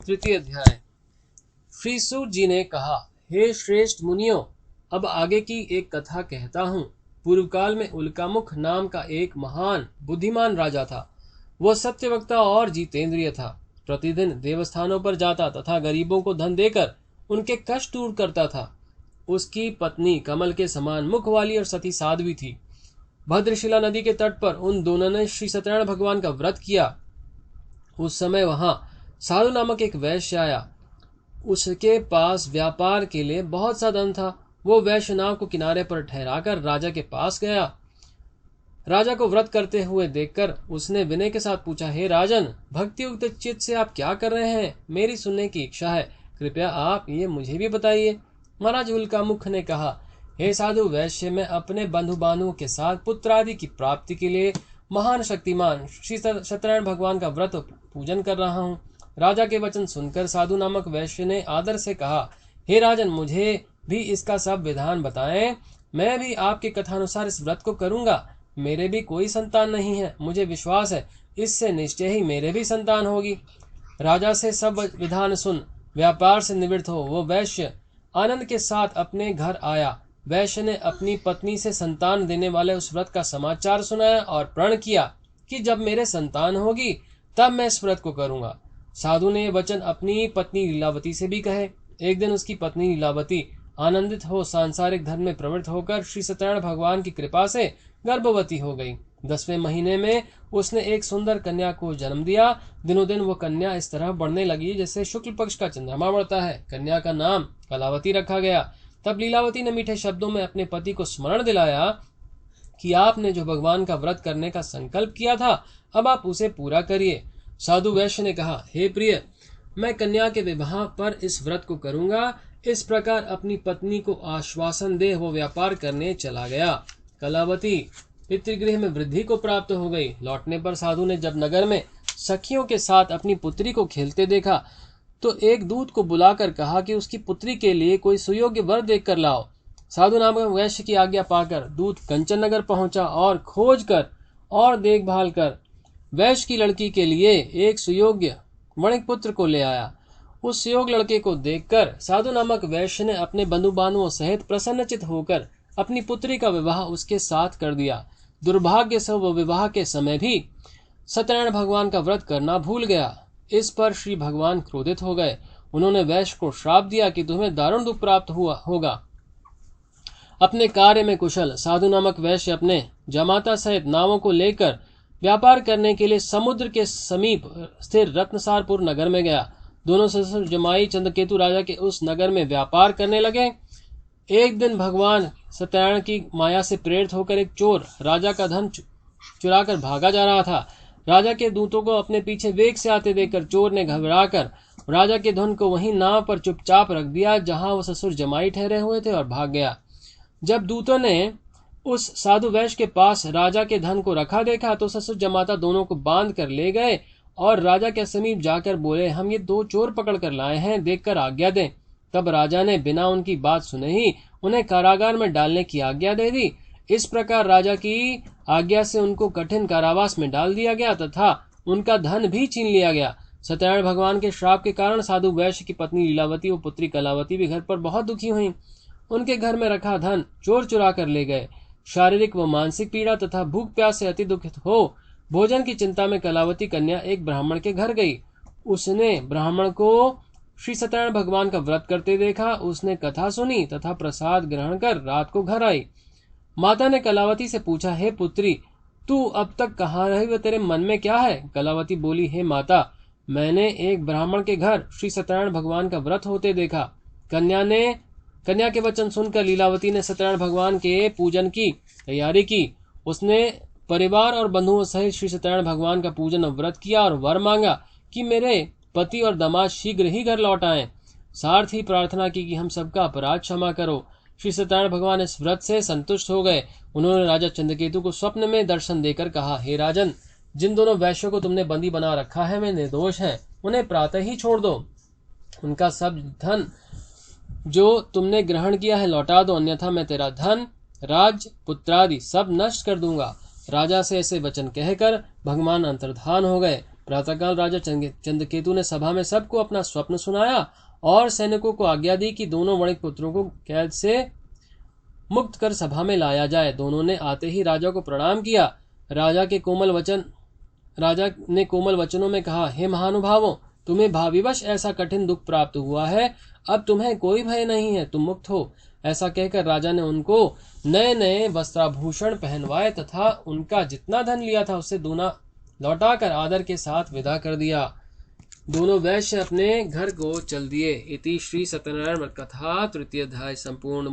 तृतीय अध्याय। श्री सूत जी ने कहा, हे श्रेष्ठ मुनियों, अब आगे की एक कथा कहता हूँ। पूर्व काल में उल्कामुख नाम का एक महान बुद्धिमान राजा था। वह सत्यवक्ता और जितेंद्रिय था। प्रतिदिन देवस्थानों पर जाता तथा गरीबों को धन देकर उनके कष्ट दूर करता था। उसकी पत्नी कमल के समान मुख वाली और सती साध्वी थी। भद्रशिला नदी के तट पर उन दोनों ने श्री सत्यनारायण भगवान का व्रत किया। उस समय वहां साधु नामक एक वैश्य आया। उसके पास व्यापार के लिए बहुत सा धन था। वो वैश्य नाव को किनारे पर ठहराकर राजा के पास गया। राजा को व्रत करते हुए देखकर उसने विनय के साथ पूछा, हे राजन, भक्ति युक्त चित्त से आप क्या कर रहे हैं? मेरी सुनने की इच्छा है, कृपया आप ये मुझे भी बताइए। महाराज उल्कामुख ने कहा, हे साधु वैश्य, मैं अपने बंधु बांधुओं के साथ पुत्र आदि की प्राप्ति के लिए महान शक्तिमान श्री सत्यनारायण भगवान का व्रत पूजन कर रहा हूँ। राजा के वचन सुनकर साधु नामक वैश्य ने आदर से कहा, हे राजन, मुझे भी इसका सब विधान बताएं। मैं भी आपके कथानुसार इस व्रत को करूंगा। मेरे भी कोई संतान नहीं है। मुझे विश्वास है इससे निश्चय ही मेरे भी संतान होगी। राजा से सब विधान सुन व्यापार से निवृत्त हो वो वैश्य आनंद के साथ अपने घर आया। वैश्य ने अपनी पत्नी से संतान देने वाले उस व्रत का समाचार सुनाया और प्रण किया कि जब मेरे संतान होगी तब मैं इस व्रत को करूंगा। साधु ने वचन अपनी पत्नी लीलावती से भी कहे। एक दिन उसकी पत्नी लीलावती आनंदित हो सांसारिक धर्म में प्रवृत्त होकर श्री सत्यनारायण भगवान की कृपा से गर्भवती हो गई। 10वें महीने में उसने एक सुंदर कन्या को जन्म दिया। दिनों दिन वो कन्या इस तरह बढ़ने लगी जैसे शुक्ल पक्ष का चंद्रमा बढ़ता है। कन्या का नाम कलावती रखा गया। तब लीलावती ने मीठे शब्दों में अपने पति को स्मरण दिलाया कि आपने जो भगवान का व्रत करने का संकल्प किया था, अब आप उसे पूरा करिए। साधु वैश्य ने कहा, हे प्रिय, मैं कन्या के विवाह पर इस व्रत को करूंगा। इस प्रकार अपनी पत्नी को आश्वासन दे वो व्यापार करने चला गया। कलावती पितृगृह में वृद्धि को प्राप्त हो गई। लौटने पर साधु ने जब नगर में सखियों के साथ अपनी पुत्री को खेलते देखा तो एक दूत को बुलाकर कहा कि उसकी पुत्री के लिए कोई सुयोग्य वर देख कर लाओ। साधु नामक वैश्य की आज्ञा पाकर दूत कंचन नगर पहुंचा और खोज कर और देखभाल कर वैश्य की लड़की के लिए एक सुयोग्य वणिक पुत्र को ले आया। उस सुयोग लड़के को देखकर साधु नामक वैश्य ने अपने बंधु बांधुओं सहित प्रसन्नचित होकर अपनी पुत्री का विवाह उसके साथ कर दिया। दुर्भाग्य से वह विवाह के समय भी सत्यनारायण भगवान का व्रत करना भूल गया। इस पर श्री भगवान क्रोधित हो गए। उन्होंने वैश्य को श्राप दिया कि तुम्हें दारुण दुख प्राप्त होगा। अपने कार्य में कुशल साधु नामक वैश्य अपने जमाता सहित नावों को लेकर व्यापार करने के लिए समुद्र के समीप स्थिर रत्नसारपुर नगर में गया। दोनों ससुर जमाई चंद्रकेतु राजा के उस नगर में व्यापार करने लगे। एक दिन भगवान सत्यनारायण की माया से प्रेरित होकर एक चोर राजा का धन चुराकर भागा जा रहा था। राजा के दूतों को अपने पीछे वेग से आते देखकर चोर ने घबराकर राजा के धन को वहीं नाव पर चुपचाप रख दिया जहां वो ससुर जमाई ठहरे हुए थे और भाग गया। जब दूतों ने उस साधु वैश्य के पास राजा के धन को रखा देखा तो ससुर जमाता दोनों को बांध कर ले गए और राजा के समीप जाकर बोले, हम ये 2 चोर पकड़ कर लाए हैं, देखकर आज्ञा दें। तब राजा ने बिना उनकी बात सुने ही उन्हें कारागार में डालने की आज्ञा दे दी। इस प्रकार राजा की आज्ञा से उनको कठिन कारावास में डाल दिया गया तथा उनका धन भी छीन लिया गया। सत्यनारायण भगवान के श्राप के कारण साधु वैश्य की पत्नी लीलावती और पुत्री कलावती भी घर पर बहुत दुखी हुई। उनके घर में रखा धन चोर चुरा कर ले गए। शारीरिक व मानसिक पीड़ा तथा भूख प्यास से अति दुखित हो भोजन की चिंता में कलावती कन्या एक ब्राह्मण के घर गई। उसने ब्राह्मण को श्री सत्यनारायण भगवान का व्रत करते देखा। उसने कथा सुनी तथा प्रसाद ग्रहण कर रात को घर आई। माता ने कलावती से पूछा, हे पुत्री, तू अब तक कहाँ रही व तेरे मन में क्या है? कलावती बोली, हे माता, मैंने एक ब्राह्मण के घर श्री सत्यनारायण भगवान का व्रत होते देखा। कन्या के वचन सुनकर लीलावती ने सत्यनारायण भगवान के पूजन की तैयारी की। उसने परिवार और बंधुओं सहित श्री सत्यनारायण भगवान का पूजन और व्रत किया और वर मांगा कि मेरे पति और दामाद शीघ्र ही घर लौट आएं। साथ ही प्रार्थना की कि हम सबका अपराध क्षमा करो। श्री सत्यनारायण भगवान इस व्रत से संतुष्ट हो गए। उन्होंने राजा चंद्रकेतु को स्वप्न में दर्शन देकर कहा, हे राजन, जिन दोनों वैश्यों को तुमने बंदी बना रखा है वे निर्दोष हैं, उन्हें प्रातः ही छोड़ दो। उनका सब धन जो तुमने ग्रहण किया है लौटा दो, अन्यथा मैं तेरा धन, राज्य, पुत्रादि सब नष्ट कर दूंगा। राजा से ऐसे वचन कहकर भगवान अंतर्धान हो गए। प्रातःकाल राजा चंद्रकेतु ने सभा में सबको अपना स्वप्न सुनाया और सैनिकों को आज्ञा दी कि दोनों वणिक पुत्रों को कैद से मुक्त कर सभा में लाया जाए। दोनों ने आते ही राजा को प्रणाम किया। राजा ने कोमल वचनों में कहा, हे महानुभावों, तुम्हें भाविवश ऐसा कठिन दुख प्राप्त हुआ है, अब तुम्हें कोई भय नहीं है, तुम मुक्त हो। ऐसा कहकर राजा ने उनको नए नए वस्त्राभूषण पहनवाए तथा उनका जितना धन लिया था उससे दूना लौटाकर आदर के साथ विदा कर दिया। दोनों वैश्य अपने घर को चल दिए। इति श्री सत्यनारायण कथा तृतीय अध्याय संपूर्ण।